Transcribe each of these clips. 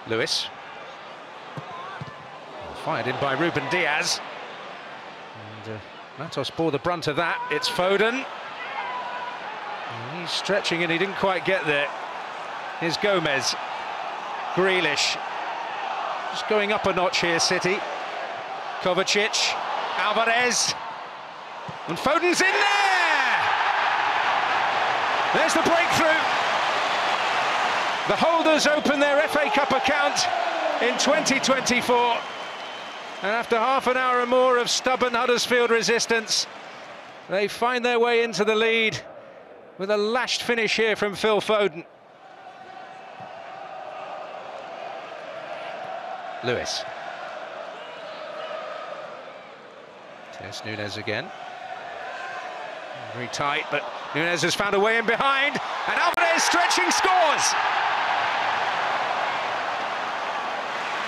Lewis. Fired in by Ruben Diaz. And Matos bore the brunt of that. It's Foden. And he's stretching and he didn't quite get there. Here's Gomez. Grealish. Just going up a notch here, City. Kovacic. Alvarez. And Foden's in there! There's the breakthrough. The holders open their FA Cup account in 2024. And after half an hour or more of stubborn Huddersfield resistance, they find their way into the lead with a lashed finish here from Phil Foden. Lewis. There's Nunez again. Very tight, but Nunez has found a way in behind, and Alvarez stretching scores!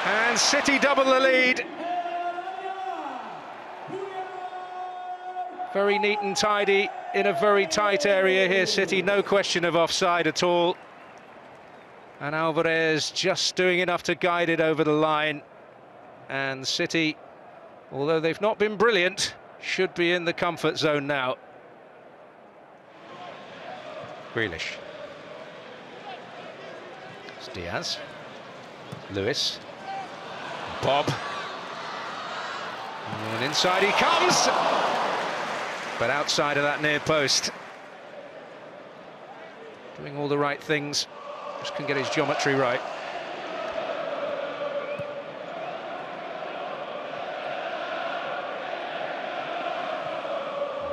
And City double the lead. Very neat and tidy in a very tight area here, City, no question of offside at all. And Alvarez just doing enough to guide it over the line. And City, although they've not been brilliant, should be in the comfort zone now. Grealish. It's Diaz. Lewis. Bob. And inside he comes! But outside of that near post. Doing all the right things. Just can get his geometry right.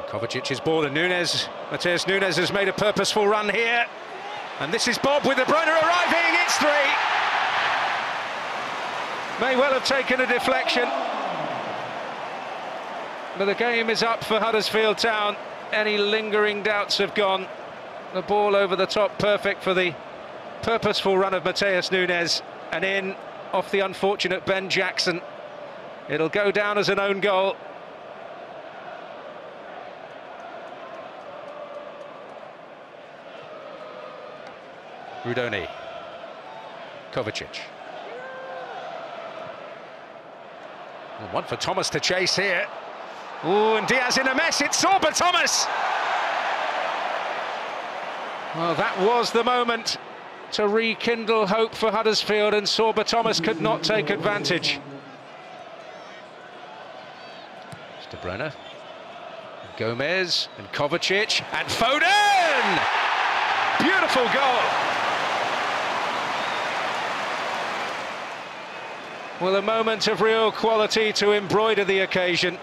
Kovacic's ball and Nunez. Matheus Nunes has made a purposeful run here. And this is Bob with De Bruyne arriving. It's 3. May well have taken a deflection. But the game is up for Huddersfield Town. Any lingering doubts have gone. The ball over the top, perfect for the purposeful run of Matheus Nunes. And in off the unfortunate Ben Jackson. It'll go down as an own goal. Rudoni. Kovacic. And one for Thomas to chase here. Oh, and Diaz in a mess. It's Sorba Thomas. Well, that was the moment to rekindle hope for Huddersfield, and Sorba Thomas could not take advantage. It's De Bruyne. Gomez and Kovacic and Foden! Beautiful goal. Well, a moment of real quality to embroider the occasion.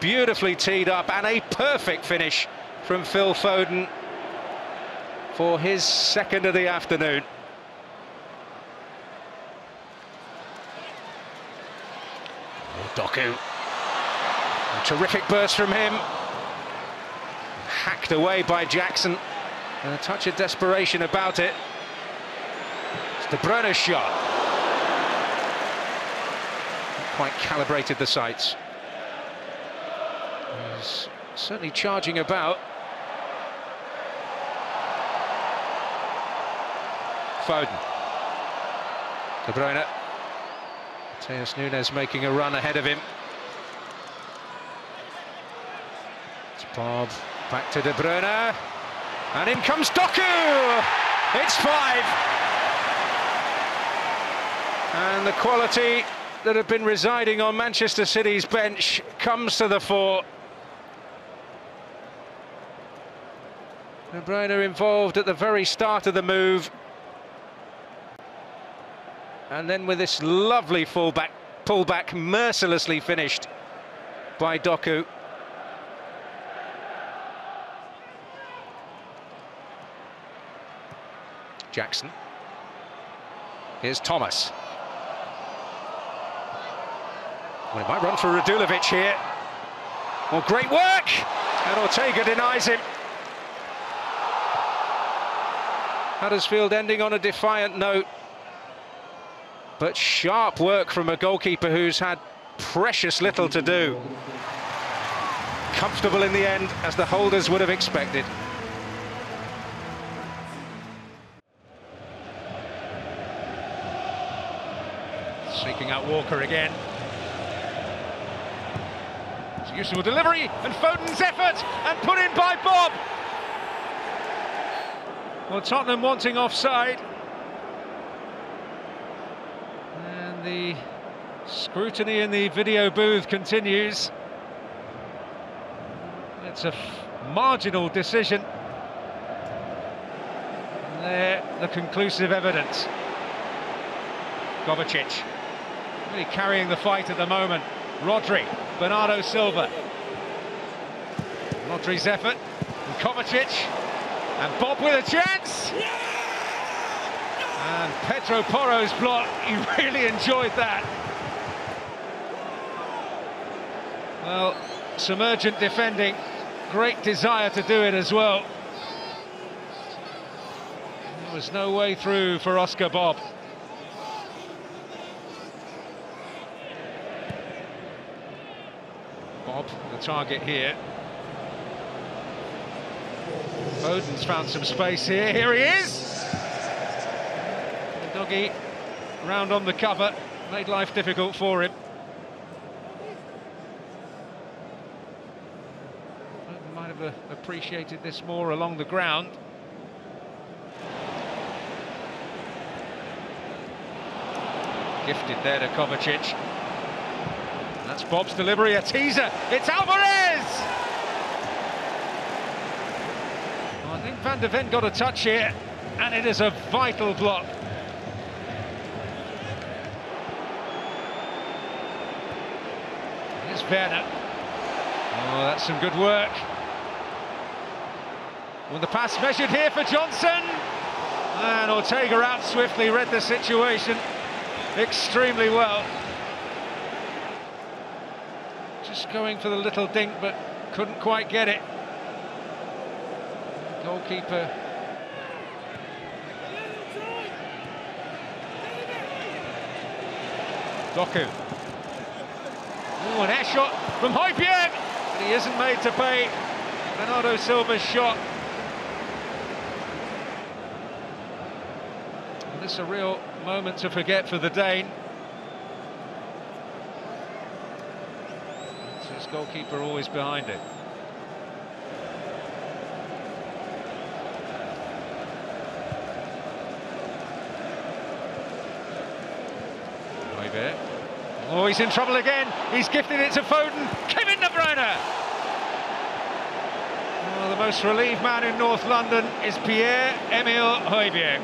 Beautifully teed up, and a perfect finish from Phil Foden for his second of the afternoon. Doku. A terrific burst from him. Hacked away by Jackson. And a touch of desperation about it. It's De Bruyne's shot. Not quite calibrated the sights. He's certainly charging about. Foden. De Bruyne. Matheus Nunes making a run ahead of him. It's Bob. Back to De Bruyne. And in comes Doku! It's 5. And the quality that had been residing on Manchester City's bench comes to the fore. De Bruyne involved at the very start of the move. And then with this lovely pullback, mercilessly finished by Doku. Jackson. Here's Thomas. Well, it might run for Radulovic here. Well, great work! And Ortega denies him. Huddersfield ending on a defiant note. But sharp work from a goalkeeper who's had precious little to do. Comfortable in the end, as the holders would have expected. Seeking out Walker again. It's a useful delivery, and Foden's effort, and put in by Bob. Well, Tottenham wanting offside. And the scrutiny in the video booth continues. It's a marginal decision. There, the conclusive evidence. Kovacic really carrying the fight at the moment. Rodri, Bernardo Silva. Rodri's effort, and Kovacic, and Bob with a chance. And Pedro Porro's block, he really enjoyed that. Well, some urgent defending, great desire to do it as well. There was no way through for Oscar Bob. Bob, the target here. Foden's found some space here. Here he is! The doggy round on the cover, made life difficult for him. Foden might have appreciated this more along the ground. Gifted there to Kovacic. That's Bob's delivery, a teaser. It's Alvarez! Well, I think Van de Ven got a touch here, and it is a vital block. Here's Werner. Oh, that's some good work. Well, the pass measured here for Johnson. And Ortega out swiftly, read the situation extremely well. Just going for the little dink, but couldn't quite get it. Goalkeeper. Doku. Oh, an air shot from Højbjerg, but he isn't made to pay. Bernardo Silva's shot. And this is a real moment to forget for the Dane. So his goalkeeper always behind it. Højbjerg. Oh, he's in trouble again. He's gifted it to Foden. Kevin De Bruyne. Well, the most relieved man in North London is Pierre-Emile Højbjerg.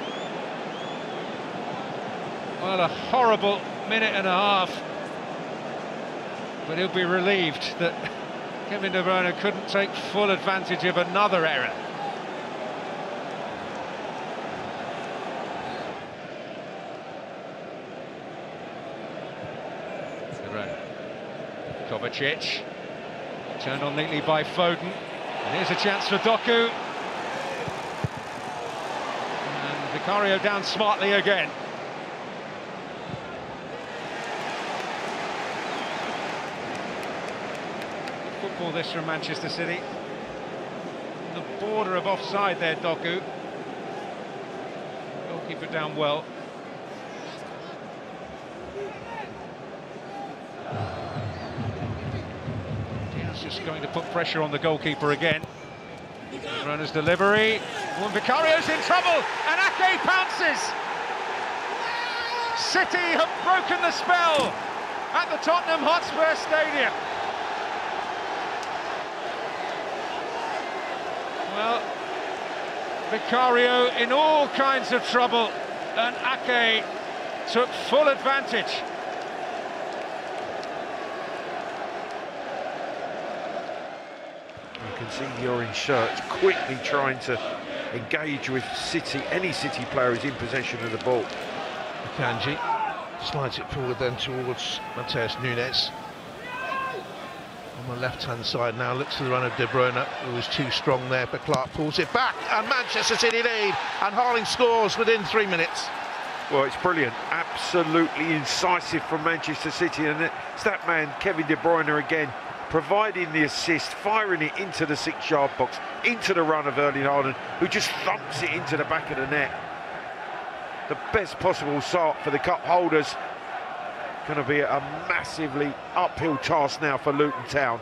Well, a horrible minute and a half. But he'll be relieved that Kevin De Bruyne couldn't take full advantage of another error. Kovacic, turned on neatly by Foden, and here's a chance for Doku. And Vicario down smartly again. Football this from Manchester City. The border of offside there, Doku. Goalkeeper down well. Just going to put pressure on the goalkeeper again. Runner's delivery. Oh, Vicario's in trouble, and Ake pounces. City have broken the spell at the Tottenham Hotspur Stadium. Well, Vicario in all kinds of trouble, and Ake took full advantage. You can see the orange shirts quickly trying to engage with City, any City player who's in possession of the ball. Kanji slides it forward then towards Mateus Nunes. On the left-hand side now, looks to the run of De Bruyne, who was too strong there, but Clark pulls it back, and Manchester City lead, and Harling scores within 3 minutes. Well, it's brilliant, absolutely incisive from Manchester City, and it's that man, Kevin De Bruyne again, providing the assist, firing it into the 6-yard box, into the run of Erling Haaland, who just thumps it into the back of the net. The best possible start for the cup holders. going to be a massively uphill task now for Luton Town.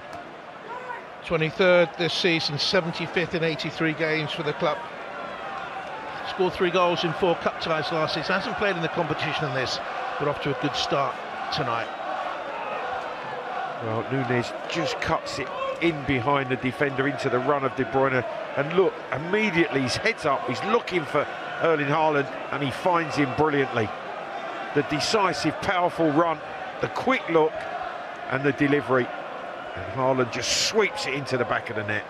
23rd this season, 75th in 83 games for the club. Scored 3 goals in 4 cup ties last season. Hasn't played in the competition in this, but off to a good start tonight. Well, Núñez just cuts it in behind the defender into the run of De Bruyne, and look, immediately his head's up, he's looking for Erling Haaland, and he finds him brilliantly. The decisive, powerful run, the quick look, and the delivery, and Haaland just sweeps it into the back of the net.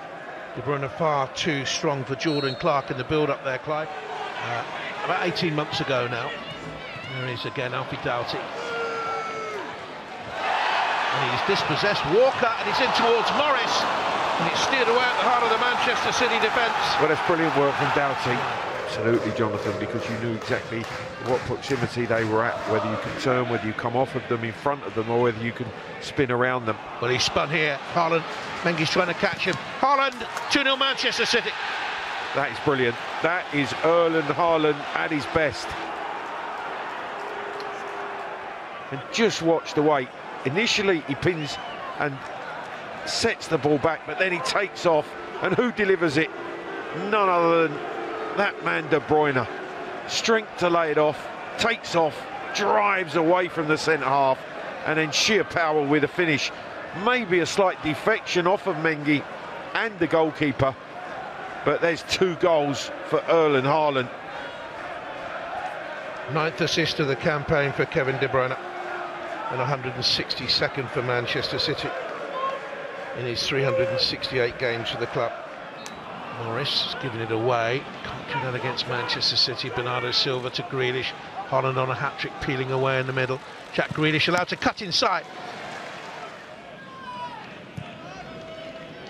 De Bruyne far too strong for Jordan Clark in the build-up there, Clive. About 18 months ago now. There he is again, Alfie Doughty. And he's dispossessed Walker, and he's in towards Morris, and it's steered away at the heart of the Manchester City defence. Well, that's brilliant work from Doughty. Absolutely, Jonathan, because you knew exactly what proximity they were at, whether you can turn, whether you come off of them, in front of them, or whether you can spin around them. Well, he spun here. Haaland, Mengi's trying to catch him. Haaland, 2-0 Manchester City. That is brilliant. That is Erling Haaland at his best. And just watch the way. Initially, he pins and sets the ball back, but then he takes off. And who delivers it? None other than that man De Bruyne. Strength to lay it off, takes off, drives away from the centre half, and then sheer power with a finish. Maybe a slight defection off of Mengi and the goalkeeper, but there's 2 goals for Erling Haaland. 9th assist of the campaign for Kevin De Bruyne, and 162nd for Manchester City in his 368 games for the club. Morris is giving it away, can't do that against Manchester City. Bernardo Silva to Grealish, Haaland on a hat-trick peeling away in the middle. Jack Grealish allowed to cut inside.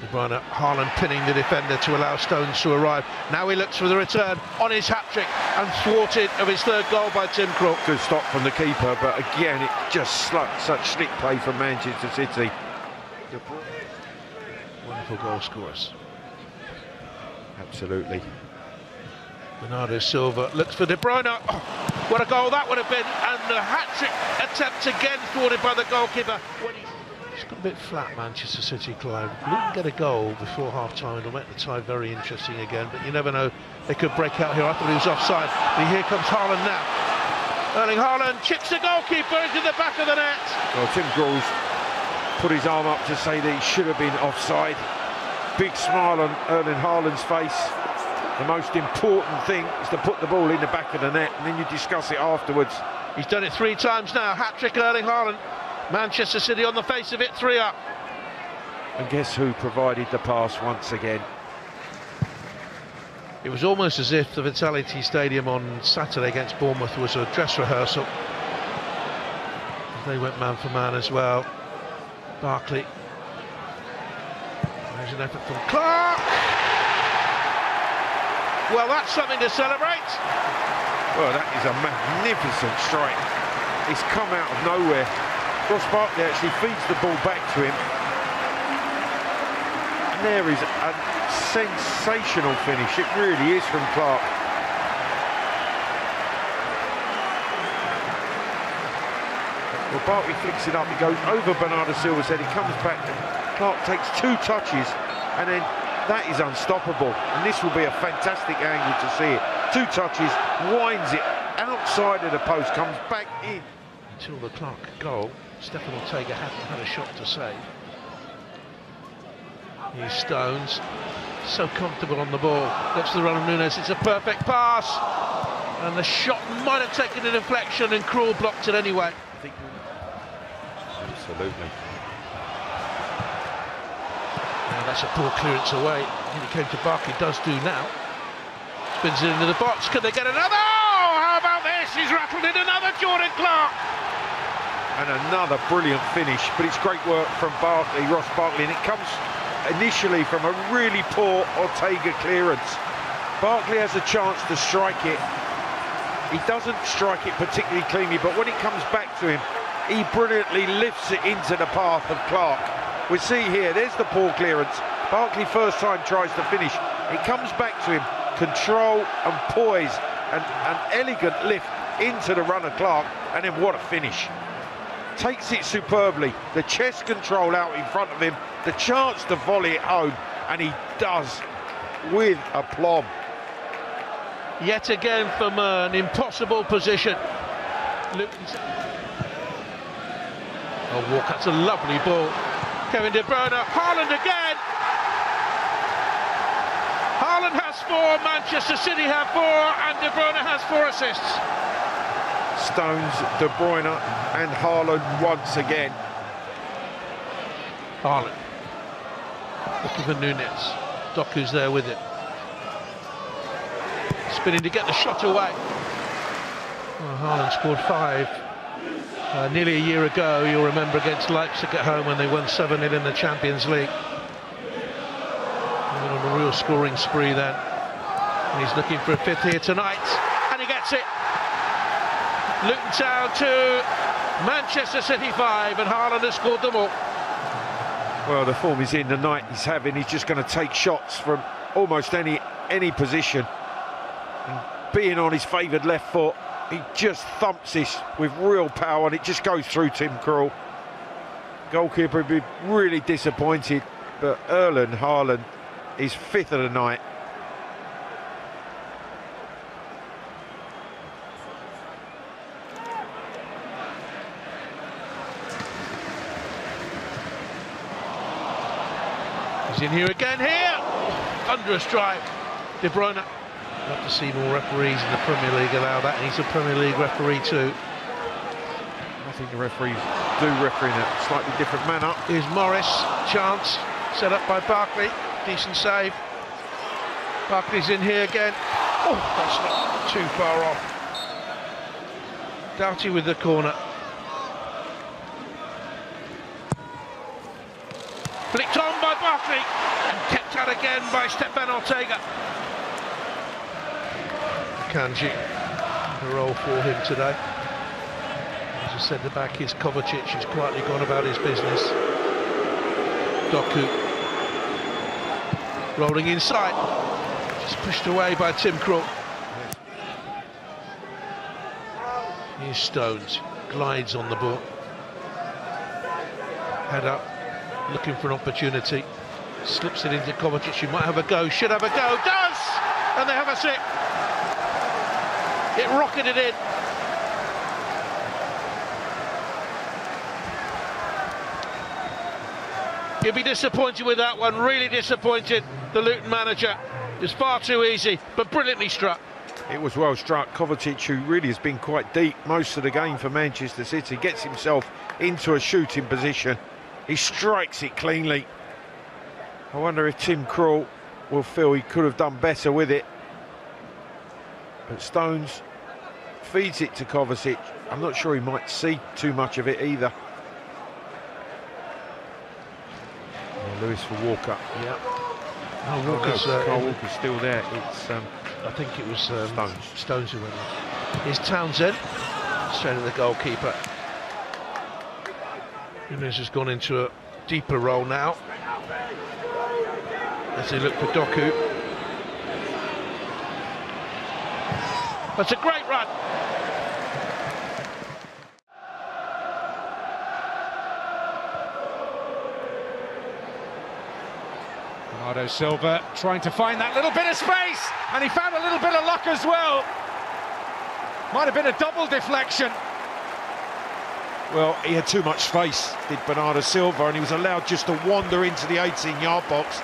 De Bruyne, Haaland pinning the defender to allow Stones to arrive. Now he looks for the return on his hat-trick and thwarted of his 3rd goal by Tim Krul. Good stop from the keeper, but again, it just such slick play from Manchester City. Wonderful goal scorers. Absolutely. Bernardo Silva looks for De Bruyne. Oh, what a goal that would have been, and the hat-trick attempt again thwarted by the goalkeeper. It's got a bit flat, Manchester City, Clive. Luton get a goal before half-time, it'll make the tie very interesting again, but you never know, they could break out here. I thought he was offside, but here comes Haaland now. Erling Haaland chips the goalkeeper into the back of the net. Well, Tim Krul put his arm up to say that he should have been offside. Big smile on Erling Haaland's face. The most important thing is to put the ball in the back of the net, and then you discuss it afterwards. He's done it 3 times now. Hat-trick Erling Haaland. Manchester City on the face of it, 3 up. And guess who provided the pass once again? It was almost as if the Vitality Stadium on Saturday against Bournemouth was a dress rehearsal. They went man for man as well. Barkley. There's an effort from Clark. Well, that's something to celebrate. Well, that is a magnificent strike. It's come out of nowhere. Ross Barkley actually feeds the ball back to him. And there is a sensational finish. It really is from Clark. Well, Barkley flicks it up. He goes over Bernardo Silva's head. He comes back. Clark takes 2 touches, and then that is unstoppable. And this will be a fantastic angle to see it. 2 touches, winds it outside of the post, comes back in. Until the Clark goal, Stefan Ortega hadn't had a shot to save. Here's Stones, so comfortable on the ball. Looks to the run of Núñez. It's a perfect pass, and the shot might have taken a deflection, and Krul blocked it anyway. Absolutely. Now that's a poor clearance away. And he came to Barkley, does do now. Spins it into the box. Can they get another? Oh, how about this? He's rattled in another Jordan Clark. And another brilliant finish, but it's great work from Barkley, Ross Barkley, and it comes initially from a really poor Ortega clearance. Barkley has a chance to strike it. He doesn't strike it particularly cleanly, but when it comes back to him, he brilliantly lifts it into the path of Clark. We see here, there's the poor clearance. Barkley first time tries to finish. It comes back to him, control and poise, and an elegant lift into the run of Clark, and then what a finish. takes it superbly. The chest control out in front of him, the chance to volley it home, and he does with aplomb. Yet again for Mern, impossible position. Oh, Walcott's a lovely ball. Kevin De Bruyne, Haaland again. Haaland has 4, Manchester City have 4, and De Bruyne has 4 assists. Stones, De Bruyne and Haaland once again. Haaland looking for Nunes. Doku's there with it. Spinning to get the shot away. Well, Haaland scored 5 nearly a year ago, you'll remember, against Leipzig at home when they won 7-0 in the Champions League. He went on a real scoring spree then. And he's looking for a 5th here tonight, and he gets it. Luton Town 2, Manchester City 5, and Haaland has scored them all. Well, the form he's in, the night he's having, he's just going to take shots from almost any position. And being on his favoured left foot, he just thumps this with real power, and it just goes through Tim Krul. Goalkeeper would be really disappointed, but Erling Haaland is 5th of the night. He's in here again, under a strike. De Bruyne. Love to see more referees in the Premier League allow that, and he's a Premier League referee too. I think the referees do referee in a slightly different manner. Here's Morris, chance, set up by Barkley, decent save. Barkley's in here again. Oh, that's not too far off. Doughty with the corner. Flicked on by Barkley, and kept out again by Stefan Ortega. Kanji, the role for him today. As a centre-back is Kovacic, who's quietly gone about his business. Doku, rolling inside, just pushed away by Tim Krul. Here's Stones, glides on the ball. Head up, looking for an opportunity. Slips it into Kovacic, who might have a go, should have a go, does! And they have a sip. It rocketed in. He'll be disappointed with that one, really disappointed. The Luton manager. It was far too easy, but brilliantly struck. It was well struck. Kovacic, who really has been quite deep most of the game for Manchester City, gets himself into a shooting position. He strikes it cleanly. I wonder if Tim Krul will feel he could have done better with it. But Stones feeds it to Kovacic. I'm not sure he might see too much of it either. Lewis for Walker. Yeah. Oh, Walker's still there. It's I think it was Stones. Stones who went in. Here's Townsend, straight at the goalkeeper. Nunes has gone into a deeper role now as they look for Doku. That's a great run. Bernardo Silva trying to find that little bit of space, and he found a little bit of luck as well. Might have been a double deflection. Well, he had too much space, did Bernardo Silva, and he was allowed just to wander into the 18-yard box.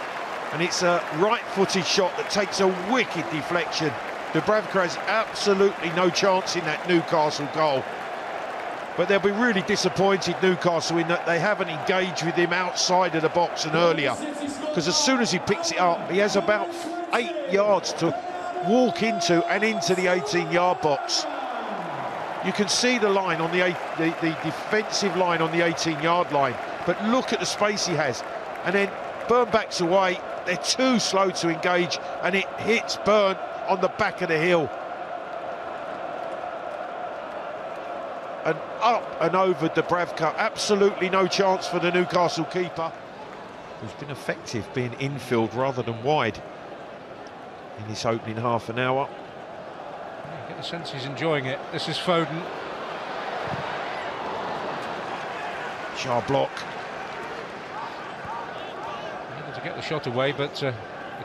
And it's a right-footed shot that takes a wicked deflection. Dubravka has absolutely no chance in that Newcastle goal. But they'll be really disappointed, Newcastle, in that they haven't engaged with him outside of the box and earlier. Because as soon as he picks it up, he has about 8 yards to walk into and into the 18-yard box. You can see the line on the defensive line on the 18-yard line, but look at the space he has. And then Burn backs away. They're too slow to engage, and it hits Burn on the back of the heel. And up and over Dubravka. Absolutely no chance for the Newcastle keeper, who's been effective being infield rather than wide in this opening half an hour. You get the sense he's enjoying it. This is Foden. Sharp block. Able to get the shot away, but the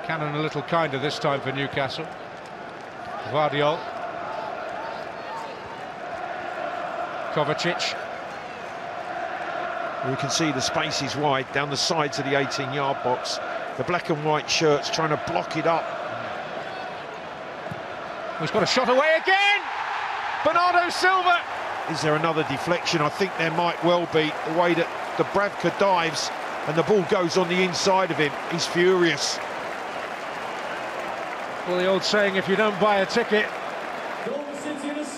cannon a little kinder this time for Newcastle. Guardiola. Kovacic. We can see the space is wide down the sides of the 18-yard box. The black and white shirts trying to block it up. He's got a shot away again! Bernardo Silva! Is there another deflection? I think there might well be. The way that Dubravka dives and the ball goes on the inside of him. He's furious. Well, the old saying, if you don't buy a ticket,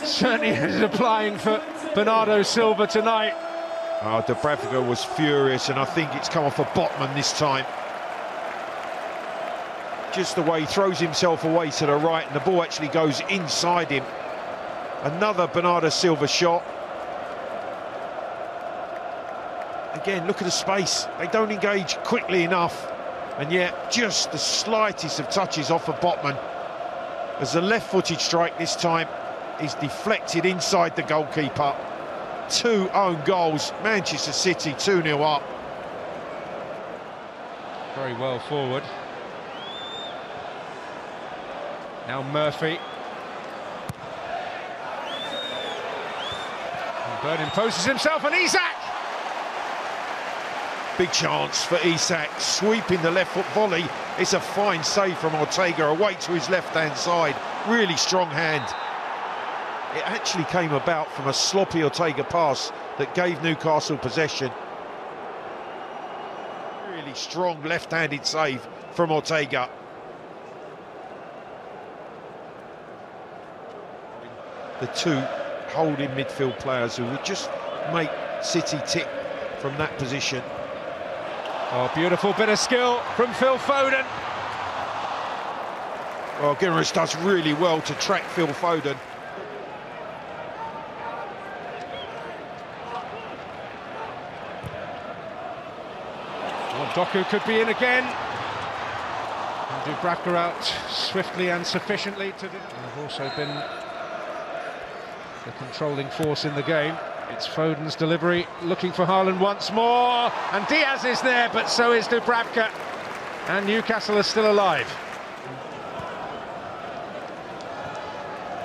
certainly is applying for Bernardo Silva tonight. Dubravka was furious, and I think it's come off a Botman this time. Just the way he throws himself away to the right, and the ball actually goes inside him. Another Bernardo Silva shot. Again, look at the space. They don't engage quickly enough, and yet just the slightest of touches off of Botman. As the left-footed strike this time is deflected inside the goalkeeper. 2 own goals. Manchester City 2-0 up. Very well forward. Now Murphy. And Bird imposes himself on Isak. Big chance for Isak, sweeping the left foot volley. It's a fine save from Ortega, away to his left-hand side. Really strong hand. It actually came about from a sloppy Ortega pass that gave Newcastle possession. Really strong left-handed save from Ortega. The 2 holding midfield players who would just make City tick from that position. Oh, beautiful bit of skill from Phil Foden. Well, Emirates does really well to track Phil Foden. Well, Doku could be in again. And Dubravka out swiftly and sufficiently to... They've also been the controlling force in the game. It's Foden's delivery, looking for Haaland once more, and Diaz is there, but so is Dubravka, and Newcastle is still alive.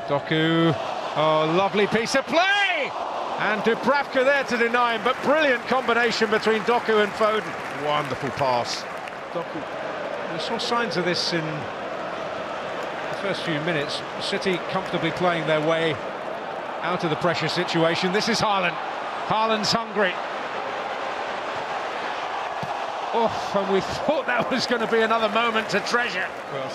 Doku, oh, lovely piece of play, and Dubravka there to deny him, but brilliant combination between Doku and Foden. Wonderful pass. Doku, we saw signs of this in the first few minutes. City comfortably playing their way out of the pressure situation. This is Haaland. Haaland's hungry. Oh, and we thought that was going to be another moment to treasure. Well,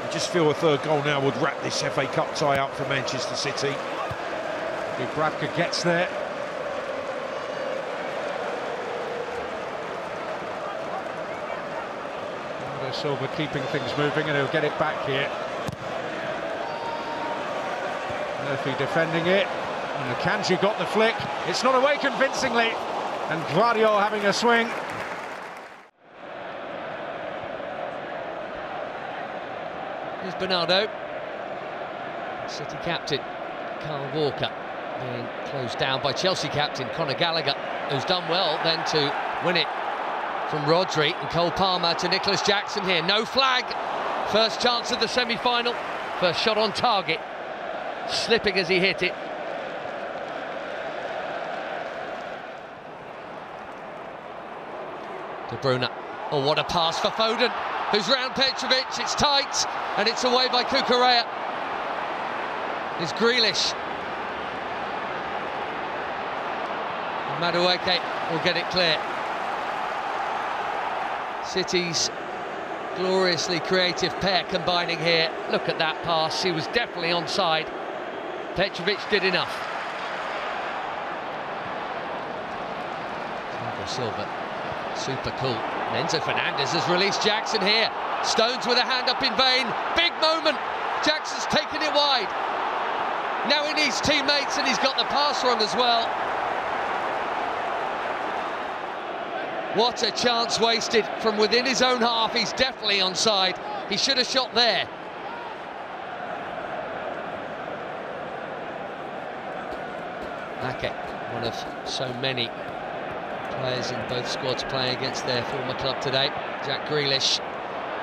I just feel a third goal now would wrap this FA Cup tie up for Manchester City. Dubravka gets there. Bernardo Silva keeping things moving, and he'll get it back here. Murphy defending it, and Akanji got the flick. It's not away convincingly, and Guardiola having a swing. Here's Bernardo. City captain Kyle Walker being closed down by Chelsea captain Conor Gallagher, who's done well then to win it from Rodri, and Cole Palmer to Nicholas Jackson here. No flag. First chance of the semi-final. First shot on target. Slipping as he hit it. De Bruyne. Oh, what a pass for Foden, who's round Petrovic. It's tight, and it's away by Cucurella. It's Grealish. And Madueke will get it clear. City's gloriously creative pair combining here. Look at that pass. He was definitely onside. Petrovic did enough. Thiago Silva, super cool. Enzo Fernandez has released Jackson here. Stones with a hand up in vain. Big moment. Jackson's taken it wide. Now he needs teammates, and he's got the pass wrong as well. What a chance wasted from within his own half. He's definitely onside. He should have shot there. Ake, one of so many players in both squads playing against their former club today. Jack Grealish,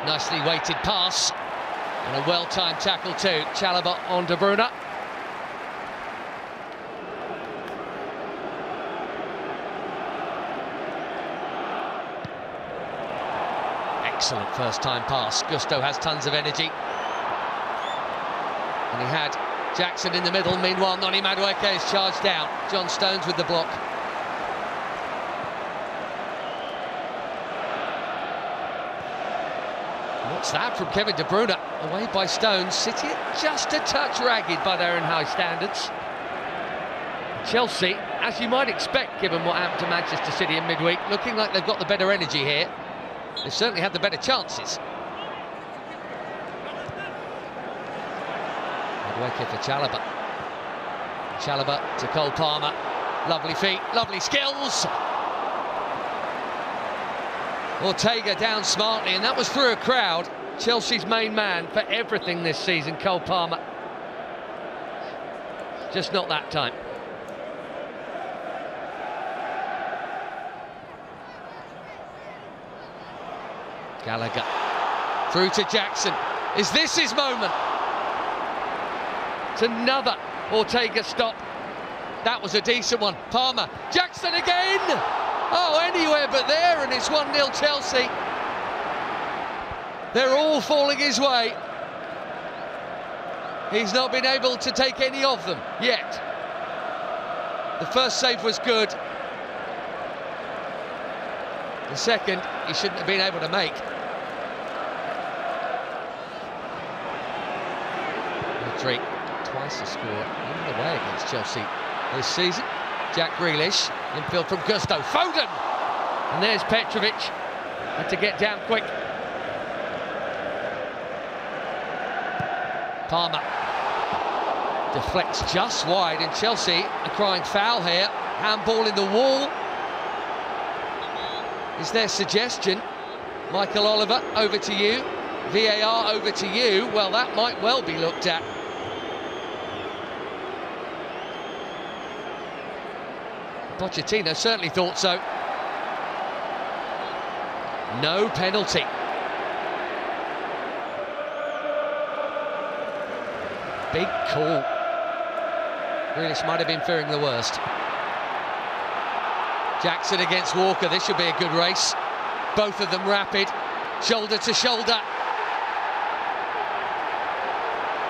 nicely weighted pass, and a well-timed tackle too. Chalobah on De Bruyne. Excellent first-time pass. Gusto has tons of energy. And he had Jackson in the middle. Meanwhile, Noni Madueke is charged down. John Stones with the block. What's that from Kevin De Bruyne? Away by Stones. City just a touch ragged by their own high standards. Chelsea, as you might expect given what happened to Manchester City in midweek, looking like they've got the better energy here. They've certainly had the better chances. Madueke for Chalobah. Chalobah to Cole Palmer. Lovely feet, lovely skills. Ortega down smartly, and that was through a crowd. Chelsea's main man for everything this season, Cole Palmer. Just not that time. Gallagher through to Jackson. Is this his moment? It's another Ortega stop. That was a decent one. Palmer, Jackson again. Oh, anywhere but there, and it's 1-0 Chelsea. They're all falling his way. He's not been able to take any of them yet. The first save was good. The second, he shouldn't have been able to make. Rodri, twice a score in the way against Chelsea this season. Jack Grealish, infield from Gusto, Foden! And there's Petrovic, had to get down quick. Palmer deflects just wide, and Chelsea are crying foul here. Handball in the wall. Is their suggestion? Michael Oliver, over to you. VAR, over to you. Well, that might well be looked at. Pochettino certainly thought so. No penalty. Big call. Grealish might have been fearing the worst. Jackson against Walker. This should be a good race. Both of them rapid, shoulder to shoulder.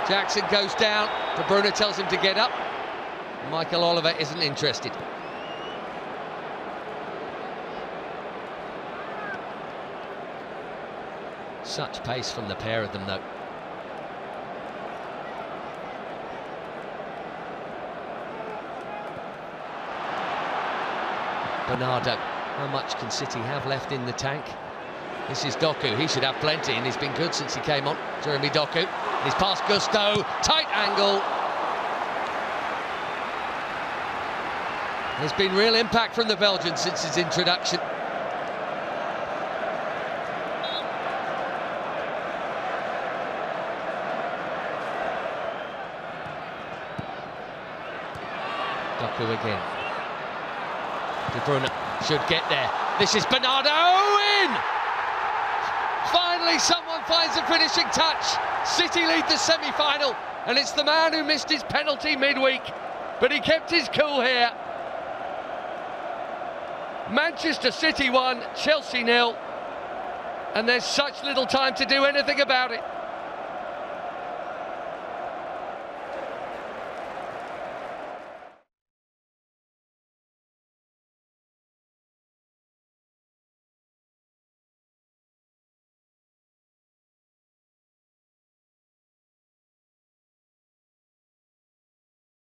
Jackson goes down. De Bruyne tells him to get up. Michael Oliver isn't interested. Such pace from the pair of them, though. Bernardo, how much can City have left in the tank? This is Doku, he should have plenty, and he's been good since he came on. Jeremy Doku, he's past Gusto, tight angle. There's been real impact from the Belgian since his introduction. Doku again. De Bruyne should get there. This is Bernardo in! Finally someone finds a finishing touch. City lead the semi-final, and it's the man who missed his penalty midweek, but he kept his cool here. Manchester City 1, Chelsea 0, and there's such little time to do anything about it.